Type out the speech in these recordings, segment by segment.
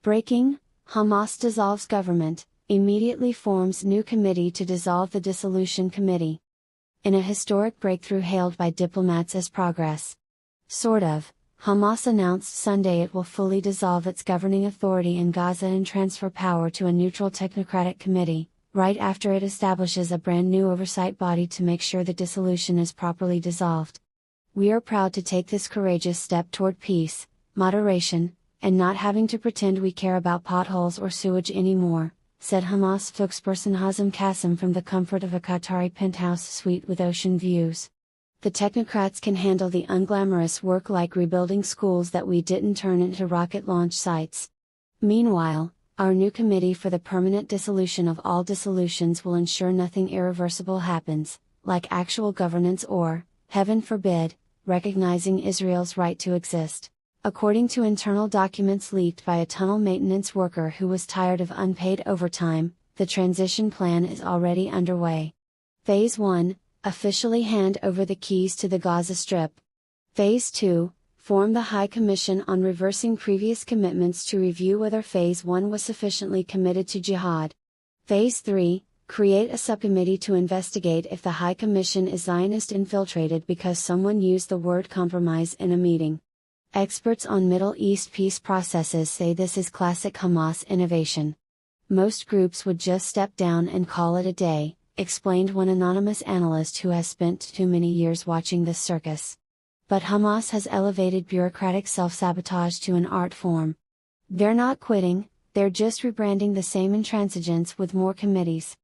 Breaking: Hamas dissolves government, immediately forms new committee to dissolve the dissolution committee. In a historic breakthrough hailed by diplomats as progress. Sort of, Hamas announced Sunday it will fully dissolve its governing authority in Gaza and transfer power to a neutral technocratic committee, right after it establishes a brand new oversight body to make sure the dissolution is properly dissolved. We are proud to take this courageous step toward peace, moderation, and not having to pretend we care about potholes or sewage anymore, said Hamas spokesperson Hazem Qasem from the comfort of a Qatari penthouse suite with ocean views. The technocrats can handle the unglamorous work like rebuilding schools that we didn't turn into rocket launch sites. Meanwhile, our new committee for the permanent dissolution of all dissolutions will ensure nothing irreversible happens, like actual governance or, heaven forbid, recognizing Israel's right to exist. According to internal documents leaked by a tunnel maintenance worker who was tired of unpaid overtime, the transition plan is already underway. Phase 1, officially hand over the keys to the Gaza Strip. Phase 2, form the High Commission on reversing previous commitments to review whether Phase 1 was sufficiently committed to jihad. Phase 3, create a subcommittee to investigate if the High Commission is Zionist infiltrated because someone used the word compromise in a meeting. Experts on Middle East peace processes say this is classic Hamas innovation. Most groups would just step down and call it a day, explained one anonymous analyst who has spent too many years watching this circus. But Hamas has elevated bureaucratic self-sabotage to an art form. They're not quitting, they're just rebranding the same intransigence with more committees.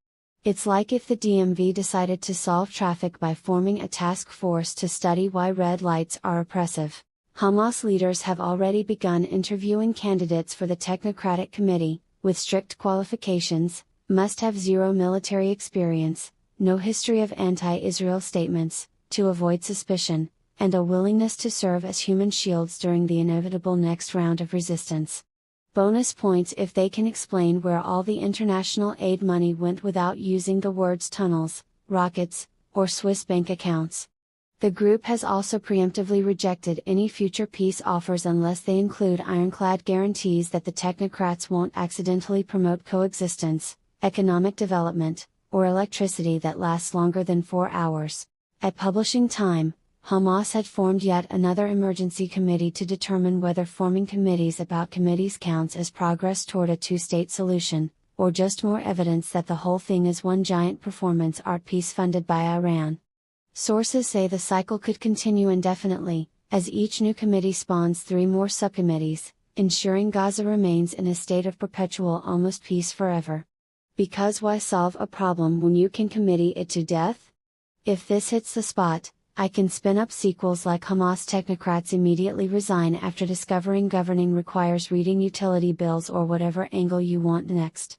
It's like if the DMV decided to solve traffic by forming a task force to study why red lights are oppressive. Hamas leaders have already begun interviewing candidates for the Technocratic Committee, with strict qualifications: must have zero military experience, no history of anti-Israel statements, to avoid suspicion, and a willingness to serve as human shields during the inevitable next round of resistance. Bonus points if they can explain where all the international aid money went without using the words tunnels, rockets, or Swiss bank accounts. The group has also preemptively rejected any future peace offers unless they include ironclad guarantees that the technocrats won't accidentally promote coexistence, economic development, or electricity that lasts longer than 4 hours. At publishing time, Hamas had formed yet another emergency committee to determine whether forming committees about committees counts as progress toward a two-state solution, or just more evidence that the whole thing is one giant performance art piece funded by Iran. Sources say the cycle could continue indefinitely, as each new committee spawns 3 more subcommittees, ensuring Gaza remains in a state of perpetual almost peace forever. Because why solve a problem when you can committee it to death? If this hits the spot, I can spin up sequels like Hamas technocrats immediately resign after discovering governing requires reading utility bills or whatever angle you want next.